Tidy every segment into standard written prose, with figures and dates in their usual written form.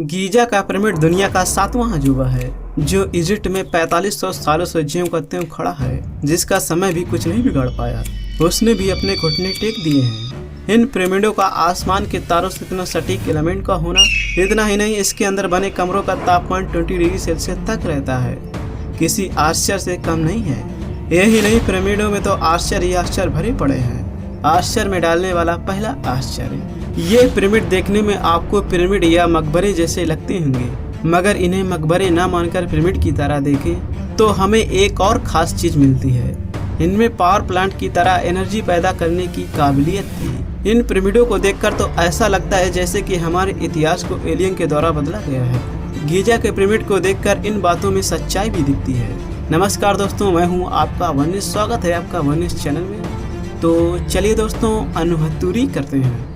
Giza का pyramid दुनिया का 7वां अजूबा है जो इजिप्ट में 4500 सालों से ज्यों का त्यों खड़ा है, जिसका समय भी कुछ नहीं बिगाड़ पाया। उसने भी अपने घुटने टेक दिए हैं। इन पिरामिडों का आसमान के तारों से इतना सटीक एलिमेंट का होना, इतना ही नहीं इसके अंदर बने कमरों का तापमान 20 डिग्री सेल्सियस तक रहता है, किसी आश्चर्य से कम नहीं है। यही नहीं, पिरामिडों में तो आश्चर्य ही आश्चर्य भरे पड़े हैं। आश्चर्य में डालने वाला पहला आश्चर्य, ये पिरामिड देखने में आपको पिरामिड या मकबरे जैसे लगते होंगे, मगर इन्हें मकबरे ना मानकर पिरामिड की तरह देखें तो हमें एक और खास चीज मिलती है। इनमें पावर प्लांट की तरह एनर्जी पैदा करने की काबिलियत थी। इन पिरामिडों को देखकर तो ऐसा लगता है जैसे कि हमारे इतिहास को एलियन के द्वारा बदला गया है। गीजा के पिरामिड को देखकर इन बातों में सच्चाई भी दिखती है। नमस्कार दोस्तों, मैं हूं आपका वनिश। स्वागत है आपका वनिश चैनल में। तो चलिए दोस्तों, अनुभूति करते हैं।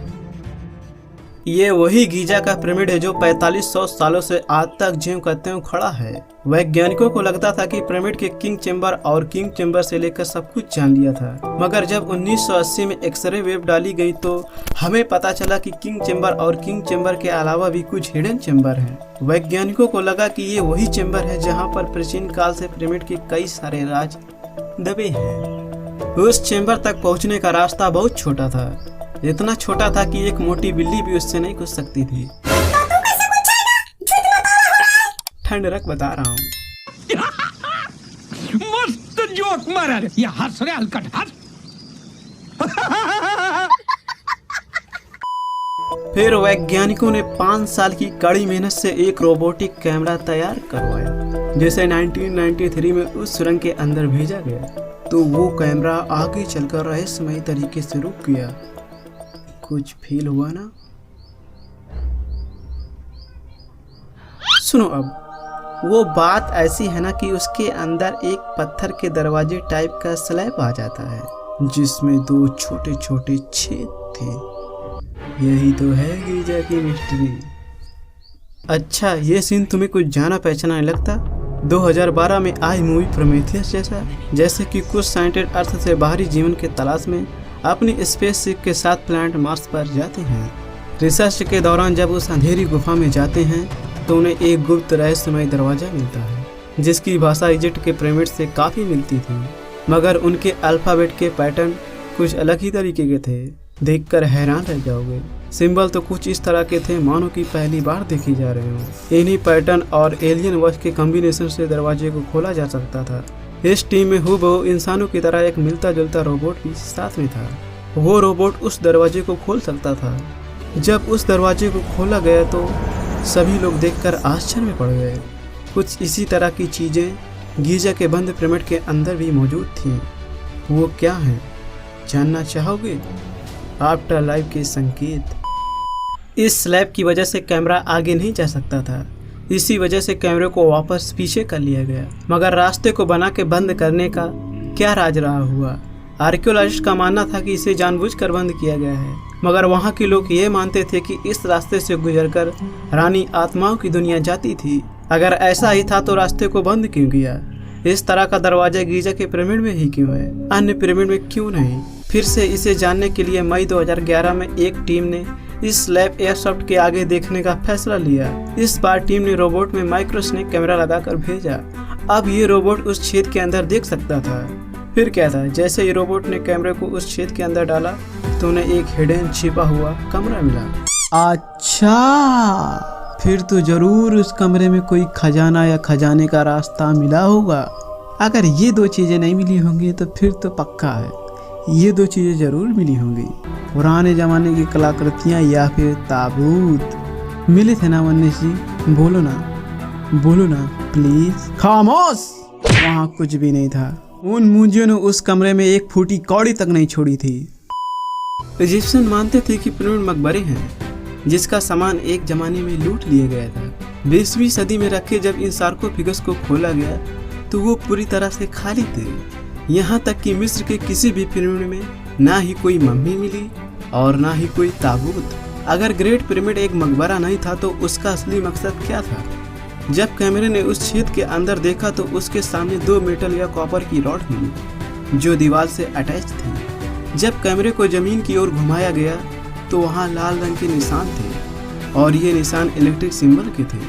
ये वही गीजा का पिरामिड है जो 4500 सालों से आज तक ज्यों का त्यों खड़ा है। वैज्ञानिकों को लगता था कि पिरामिड के किंग चेम्बर और किंग चेम्बर से लेकर सब कुछ जान लिया था, मगर जब 1980 में एक्सरे वेव डाली गई तो हमें पता चला कि किंग चेम्बर और किंग चेम्बर के अलावा भी कुछ हिडन चेम्बर हैं। वैज्ञानिकों को लगा कि ये वही चेम्बर है जहाँ पर प्राचीन काल से पिरामिड के कई सारे राज दबे हैं। उस चेम्बर तक पहुँचने का रास्ता बहुत छोटा था, इतना छोटा था कि एक मोटी बिल्ली भी उससे नहीं घुस सकती थी। ठंड रख बता रहा हूँ। मस्त जोक मारा रे, ये हंस रहे हलकट हंस। फिर वैज्ञानिकों ने 5 साल की कड़ी मेहनत से एक रोबोटिक कैमरा तैयार करवाया, जिसे 1993 में उस सुरंग के अंदर भेजा गया। तो वो कैमरा आगे चलकर रहस्यमयी तरीके से रुक गया। कुछ फील हुआ ना? सुनो, अब वो बात ऐसी है ना कि उसके अंदर एक पत्थर के दरवाजे टाइप का स्लैब आ जाता है जिसमें 2 छोटे छोटे छेद थे। यही तो है गीजा की मिस्ट्री। अच्छा, ये सीन तुम्हें कुछ जाना पहचाना नहीं लगता? 2012 में आई मूवी प्रोमेथियस जैसा, जैसे कि कुछ साइंटिस्ट अर्थ से बाहरी जीवन के तलाश में अपनी स्पेसशिप के साथ प्लैनेट मार्स पर जाते हैं। रिसर्च के दौरान जब उस अंधेरी गुफा में जाते हैं तो उन्हें एक गुप्त रहस्यमय दरवाजा मिलता है, जिसकी भाषा इजिप्ट के पिरामिड से काफ़ी मिलती थी, मगर उनके अल्फ़ाबेट के पैटर्न कुछ अलग ही तरीके के थे। देखकर हैरान रह जाओगे। सिंबल तो कुछ इस तरह के थे मानो कि पहली बार देखे जा रहे हो। इन्हीं पैटर्न और एलियन वॉच के कॉम्बिनेशन से दरवाजे को खोला जा सकता था। इस टीम में हूबहू इंसानों की तरह एक मिलता जुलता रोबोट भी साथ में था। वो रोबोट उस दरवाजे को खोल सकता था। जब उस दरवाजे को खोला गया तो सभी लोग देखकर आश्चर्य में पड़ गए। कुछ इसी तरह की चीज़ें गीजा के बंद पिरामिड के अंदर भी मौजूद थीं। वो क्या हैं, जानना चाहोगे? आफ्टर लाइफ के संकेत। इस स्लैब की वजह से कैमरा आगे नहीं जा सकता था, इसी वजह से कैमरे को वापस पीछे कर लिया गया। मगर रास्ते को बना के बंद करने का क्या राज रहा हुआ? आर्कियोलॉजिस्ट का मानना था कि इसे जानबूझकर बंद किया गया है, मगर वहाँ के लोग ये मानते थे कि इस रास्ते से गुजरकर रानी आत्माओं की दुनिया जाती थी। अगर ऐसा ही था तो रास्ते को बंद क्यों किया? इस तरह का दरवाजा गीजा के पिरामिड में ही क्यों है, अन्य पिरामिड में क्यों नहीं? फिर से इसे जानने के लिए मई 2011 में एक टीम ने इस लैब एयरसॉफ्ट के आगे देखने का फैसला लिया। इस बार टीम ने रोबोट में माइक्रोस्नेक कैमरा लगाकर भेजा। अब ये रोबोट उस छेद के अंदर देख सकता था। फिर क्या था, जैसे ही रोबोट ने कैमरे को उस छेद के अंदर डाला तो उन्हें एक हिडन छिपा हुआ कमरा मिला। अच्छा, फिर तो जरूर उस कमरे में कोई खजाना या खजाने का रास्ता मिला होगा। अगर ये 2 चीजें नहीं मिली होंगी तो फिर तो पक्का है ये 2 चीजें जरूर मिली होंगी। पुराने जमाने की कलाकृतियाँ या फिर ताबूत मिले थे ना वन्नीश जी? बोलो ना प्लीज। खामोश! वहाँ कुछ भी नहीं था। उन मूंजियों ने उस कमरे में एक फूटी कौड़ी तक नहीं छोड़ी थी। इजिप्शियन मानते थे कि पिरामिड मकबरे हैं जिसका सामान एक जमाने में लूट लिया गया था। 20वीं सदी में रखे जब इन सार्कोफेगस को खोला गया तो वो पूरी तरह से खाली थे। यहाँ तक कि मिस्र के किसी भी पिरामिड में ना ही कोई मम्मी मिली और ना ही कोई ताबूत। अगर ग्रेट पिरामिड एक मकबरा नहीं था तो उसका असली मकसद क्या था? जब कैमरे ने उस छेद के अंदर देखा तो उसके सामने 2 मेटल या कॉपर की रॉड मिली जो दीवार से अटैच थी। जब कैमरे को जमीन की ओर घुमाया गया तो वहाँ लाल रंग के निशान थे। और ये निशान इलेक्ट्रिक सिंबल के थे।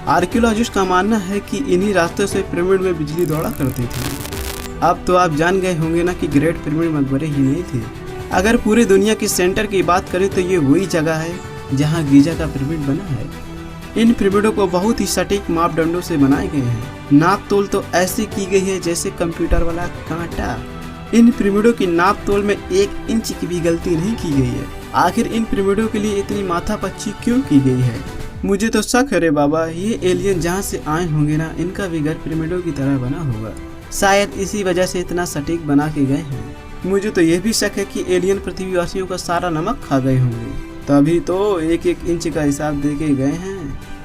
आर्कियोलॉजिस्ट का मानना है कि इन्हीं रास्तों से पिरामिड में बिजली दौड़ा करती थी। अब तो आप जान गए होंगे ना कि ग्रेट पिरामिड मकबरे ही नहीं थे। अगर पूरी दुनिया की सेंटर की बात करें तो ये वही जगह है जहाँ गीजा का पिरामिड बना है। इन पिरामिडों को बहुत ही सटीक मापदंडों से बनाए गए हैं। नाप तोल तो ऐसे की गई है जैसे कंप्यूटर वाला कांटा। इन पिरामिडों की नाप तोल में 1 इंच की भी गलती नहीं की गई है। आखिर इन पिरामिडों के लिए इतनी माथापच्ची क्यों की गई है? मुझे तो शक है रे बाबा, ये एलियन जहाँ से आए होंगे ना, इनका भी घर पिरामिडों की तरह बना होगा। शायद इसी वजह से इतना सटीक बना के गए हैं। मुझे तो यह भी शक है कि एलियन पृथ्वीवासियों का सारा नमक खा गए होंगे, तभी तो 1-1 इंच का हिसाब दे के गए हैं।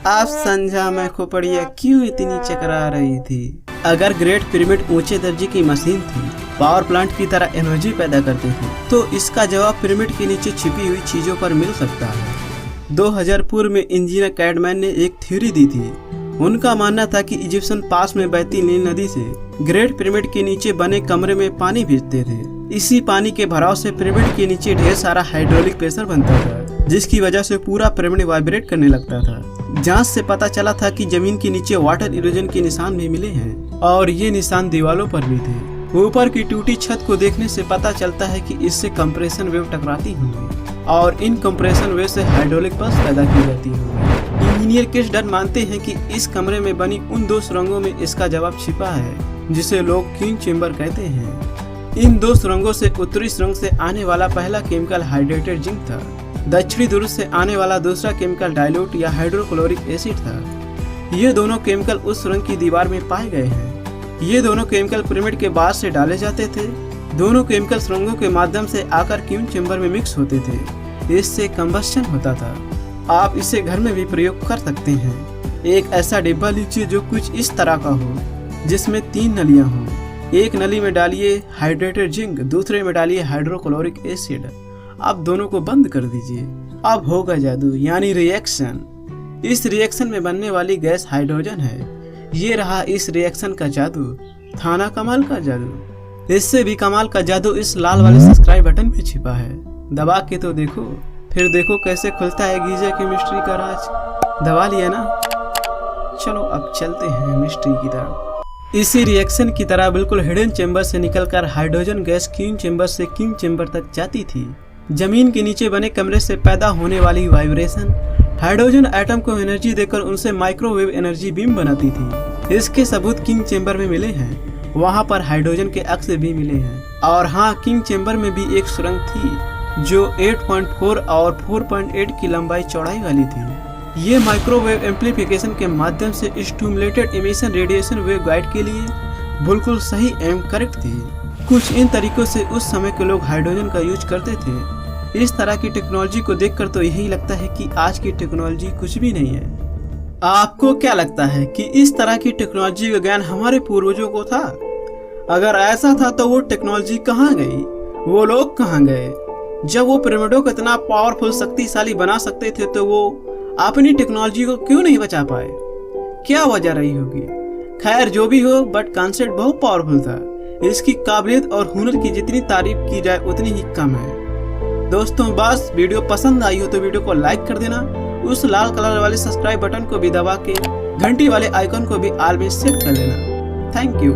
आप समझा मैं खोपड़िया क्यों इतनी चकरा रही थी। अगर ग्रेट पिरामिड ऊंचे दर्जे की मशीन थी, पावर प्लांट की तरह एनर्जी पैदा करती थी, तो इसका जवाब पिरामिड के नीचे छिपी हुई चीजों पर मिल सकता है। 2000 पूर्व में इंजीनियर कैडमैन ने एक थ्योरी दी थी। उनका मानना था कि इजिप्शियन पास में बहती नील नदी से ग्रेट पिरामिड के नीचे बने कमरे में पानी भेजते थे। इसी पानी के भराव से पिरामिड के नीचे ढेर सारा हाइड्रोलिक प्रेशर बनता था, जिसकी वजह से पूरा पिरामिड वाइब्रेट करने लगता था। जांच से पता चला था कि जमीन के नीचे वाटर इरोजन के निशान भी मिले हैं और ये निशान दीवारों पर भी थे। ऊपर की टूटी छत को देखने से पता चलता है कि इससे कंप्रेशन वेव टकराती होंगी और इन कंप्रेशन वेव से हाइड्रोलिक पल्स पैदा की जाती होंगी। इंजीनियर किस डर मानते हैं कि इस कमरे में बनी उन 2 सुरंगों में इसका जवाब छिपा है, जिसे लोग किंग चेम्बर कहते हैं। इन 2 सुरंगों से उत्तरी सुरंग से आने वाला पहला केमिकल हाइड्रेटेड जिंक था। दक्षिणी ध्रुव से आने वाला दूसरा केमिकल डाइल्यूट या हाइड्रोक्लोरिक एसिड था। ये दोनों केमिकल उस सुरंग की दीवार में पाए गए हैं। ये दोनों केमिकल पिरामिड के बाहर से डाले जाते थे। दोनों केमिकल सुरंगों के माध्यम से आकर क्यून चेम्बर में मिक्स होते थे। इससे कंबस्शन होता था। आप इसे घर में भी प्रयोग कर सकते हैं। एक ऐसा डिब्बा लीजिए जो कुछ इस तरह का हो, जिसमें 3 नलियां हों। एक नली में डालिए हाइड्रेटेड जिंक, दूसरे में डालिए हाइड्रोक्लोरिक एसिड। अब दोनों को बंद कर दीजिए। अब होगा जादू, यानी रिएक्शन। इस रिएक्शन में बनने वाली गैस हाइड्रोजन है। ये रहा इस रिएक्शन का जादू, थाना कमाल का जादू। इससे भी कमाल का जादू इस लाल वाले सब्सक्राइब बटन में छिपा है। दबा के तो देखो, फिर देखो कैसे खुलता है गीजा की मिस्ट्री का राज। दबा लिया ना? चलो अब चलते हैं मिस्ट्री की तरफ। इसी रिएक्शन की तरह बिल्कुल हिडन चेंबर से निकलकर हाइड्रोजन गैस क्यून चेंबर से किंग चेंबर तक जाती थी। जमीन के नीचे बने कमरे से पैदा होने वाली वाइब्रेशन हाइड्रोजन एटम को एनर्जी देकर उनसे माइक्रोवेव एनर्जी बीम बनाती थी। इसके सबूत किंग चेंबर में मिले हैं। वहां पर हाइड्रोजन के अक्ष भी मिले हैं। और हाँ, किंग चेंबर में भी एक सुरंग थी जो 8.4 और 4.8 की लंबाई चौड़ाई वाली थी। ये माइक्रोवेव एम्प्लीफिकेशन के माध्यम से stimulated emission radiation wave guide के लिए बिल्कुल सही एवं करेक्ट थी। कुछ इन तरीकों से उस समय के लोग हाइड्रोजन का यूज करते थे। इस तरह की टेक्नोलॉजी को देखकर तो यही लगता है कि आज की टेक्नोलॉजी कुछ भी नहीं है। आपको क्या लगता है कि इस तरह की टेक्नोलॉजी का ज्ञान हमारे पूर्वजों को था? अगर ऐसा था तो वो टेक्नोलॉजी कहाँ गई? वो लोग कहाँ गए? जब वो पिरामिडों को इतना पावरफुल शक्तिशाली बना सकते थे तो वो अपनी टेक्नोलॉजी को क्यों नहीं बचा पाए? क्या वजह रही होगी? खैर जो भी हो, बट कॉन्सेप्ट बहुत पावरफुल था। इसकी काबिलियत और हुनर की जितनी तारीफ की जाए उतनी ही कम है। दोस्तों बस वीडियो पसंद आई हो तो वीडियो को लाइक कर देना। उस लाल कलर वाले सब्सक्राइब बटन को भी दबा के घंटी वाले आइकन को भी ऑल में सेट कर लेना। Thank you.